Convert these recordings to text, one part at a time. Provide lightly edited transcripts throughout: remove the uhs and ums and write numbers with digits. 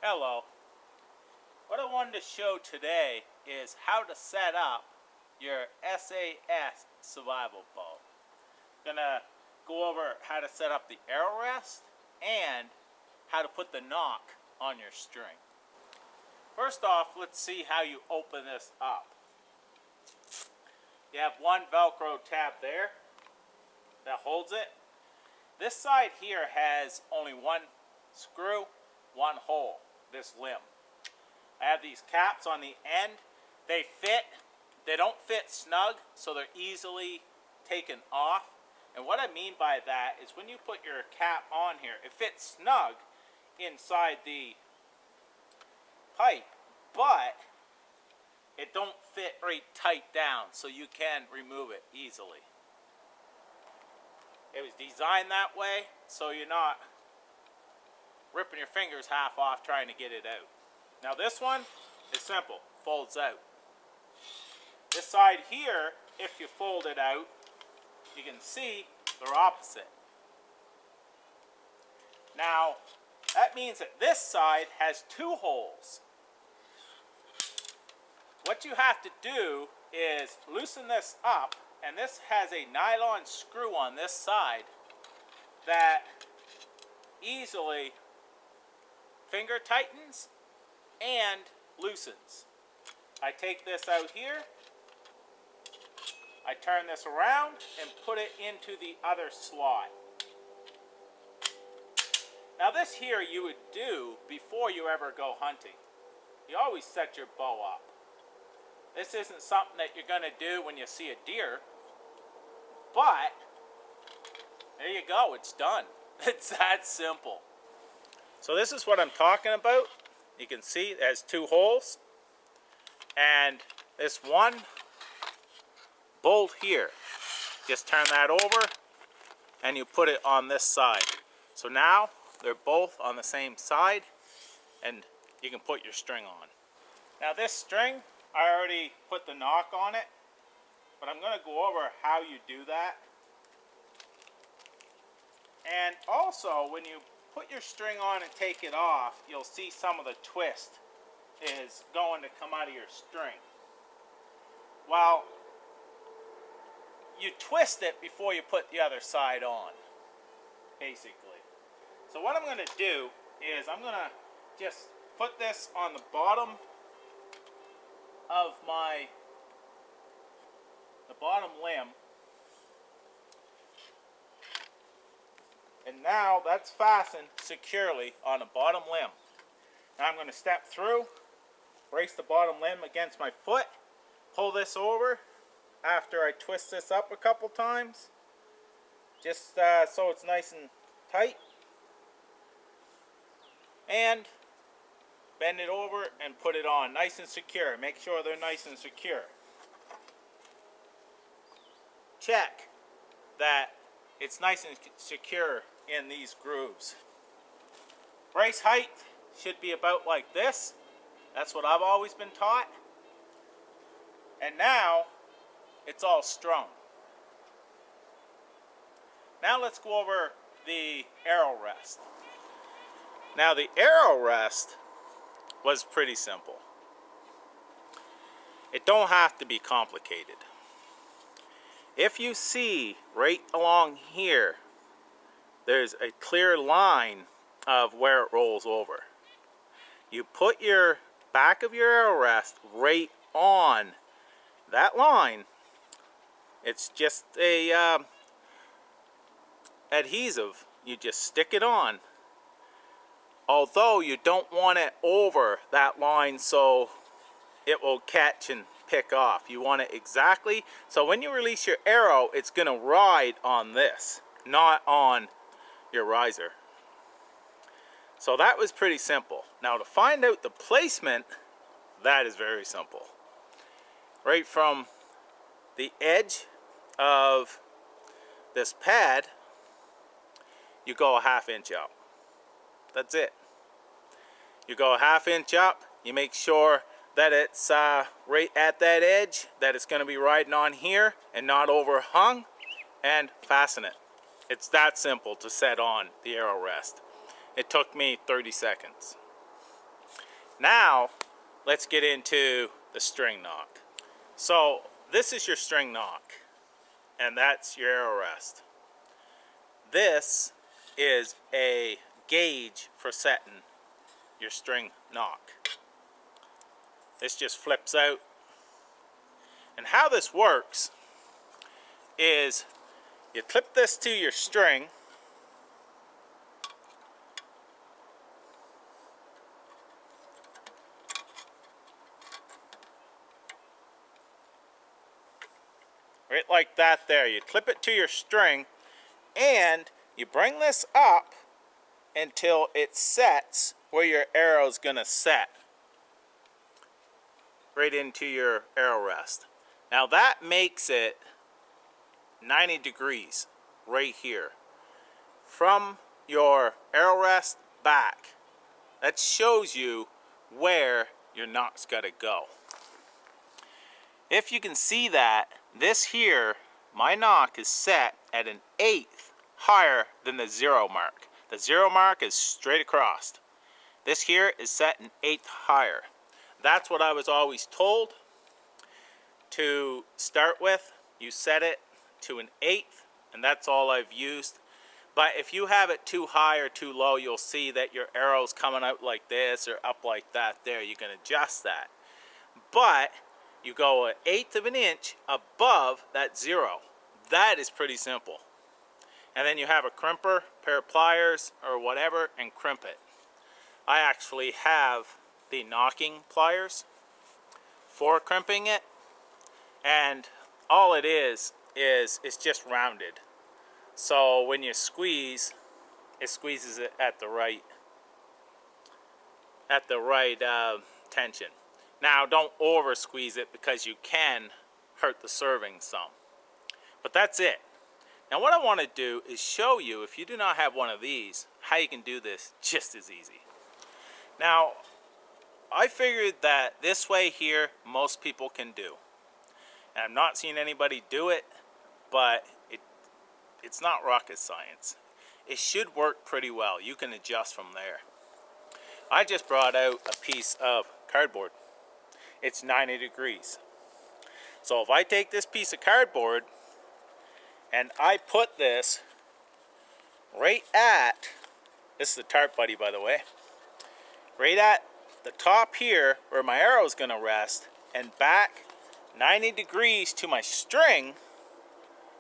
Hello. What I wanted to show today is how to set up your S.A.S. survival bow. I'm gonna go over how to set up the arrow rest and how to put the knock on your string. First off, let's see how you open this up. You have one Velcro tab there that holds it. This side here has only one screw, one hole, this limb. I have these caps on the end. They fit. They don't fit snug, so they're easily taken off. And what I mean by that is when you put your cap on here, it fits snug inside the pipe, but it don't fit right tight down, so you can remove it easily. It was designed that way so you're not ripping your fingers half off trying to get it out. Now this one is simple, folds out. This side here, if you fold it out, you can see they're opposite. Now that means that this side has two holes. What you have to do is loosen this up, and this has a nylon screw on this side that easily finger tightens and loosens. I take this out here, I turn this around and put it into the other slot. Now this here you would do before you ever go hunting. You always set your bow up. This isn't something that you're going to do when you see a deer, but there you go, it's done. It's that simple. So this is what I'm talking about. You can see it has two holes, and this one bolt here, just turn that over and you put it on this side. So now they're both on the same side and you can put your string on. Now this string, I already put the knock on it, but I'm going to go over how you do that. And also when you put your string on and take it off, you'll see some of the twist is going to come out of your string. Well, you twist it before you put the other side on, basically. So what I'm going to do is I'm going to just put this on the bottom of the bottom limb. And now that's fastened securely on the bottom limb. Now I'm going to step through, brace the bottom limb against my foot, pull this over after I twist this up a couple times, just so it's nice and tight, and bend it over and put it on nice and secure. Make sure they're nice and secure. Check that it's nice and secure in these grooves. Brace height should be about like this. That's what I've always been taught. And now it's all strung. Now let's go over the arrow rest. Now the arrow rest was pretty simple. It don't have to be complicated. If you see right along here, there's a clear line of where it rolls over. You put your back of your arrow rest right on that line. It's just a adhesive. You just stick it on. Although you don't want it over that line so it will catch and pick off. You want it exactly, so when you release your arrow, it's going to ride on this, not on your riser. So that was pretty simple. Now to find out the placement, that is very simple. Right from the edge of this pad, you go a ½ inch up. That's it. You go a ½ inch up, you make sure that it's right at that edge, that it's going to be riding on here and not overhung, and fasten it. It's that simple to set on the arrow rest. It took me 30 seconds. Now, let's get into the string knock. So, this is your string knock, and that's your arrow rest. This is a gauge for setting your string knock. This just flips out. And how this works is you clip this to your string, right like that there. You clip it to your string and you bring this up until it sets where your arrow's gonna set, right into your arrow rest. Now that makes it 90 degrees right here. From your arrow rest back, that shows you where your knock's gotta go. If you can see that, this here, my knock is set at an 1/8 higher than the 0 mark. The 0 mark is straight across. This here is set an 1/8 higher. That's what I was always told to start with. You set it to an 1/8, and that's all I've used. But if you have it too high or too low, you'll see that your arrow's coming out like this or up like that there. You can adjust that. But you go 1/8 of an inch above that 0. That is pretty simple. And then you have a crimper, pair of pliers, or whatever, and crimp it. I actually have the knocking pliers for crimping it. And all it is it's just rounded. So when you squeeze, it squeezes it at the right tension. Now don't over squeeze it because you can hurt the serving some. But that's it. Now what I want to do is show you, if you do not have one of these, how you can do this just as easy. Now I figured that this way here most people can do. And I'm not seeing anybody do it, but it's not rocket science. It should work pretty well. You can adjust from there. I just brought out a piece of cardboard. It's 90 degrees. So if I take this piece of cardboard and I put this right at, this is the tarp buddy by the way, right at the top here where my arrow is going to rest, and back 90 degrees to my string,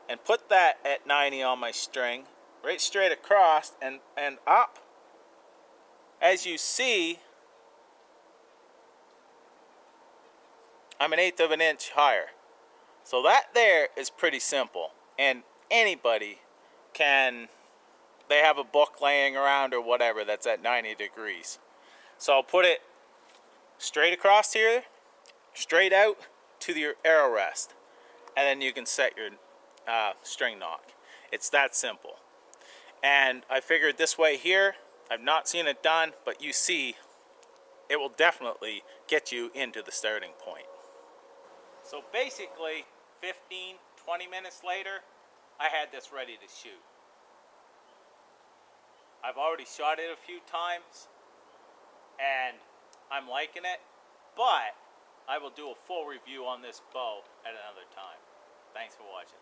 and put that at 90 on my string, right straight across and up. As you see, I'm an 1/8 of an inch higher. So that there is pretty simple, and anybody can, they have a book laying around or whatever that's at 90 degrees. So I'll put it straight across here, straight out to your arrow rest, and then you can set your string knock. It's that simple. And I figured this way here, I've not seen it done, but you see, it will definitely get you into the starting point. So basically, 15-20 minutes later, I had this ready to shoot. I've already shot it a few times, and I'm liking it, but I will do a full review on this bow at another time. Thanks for watching.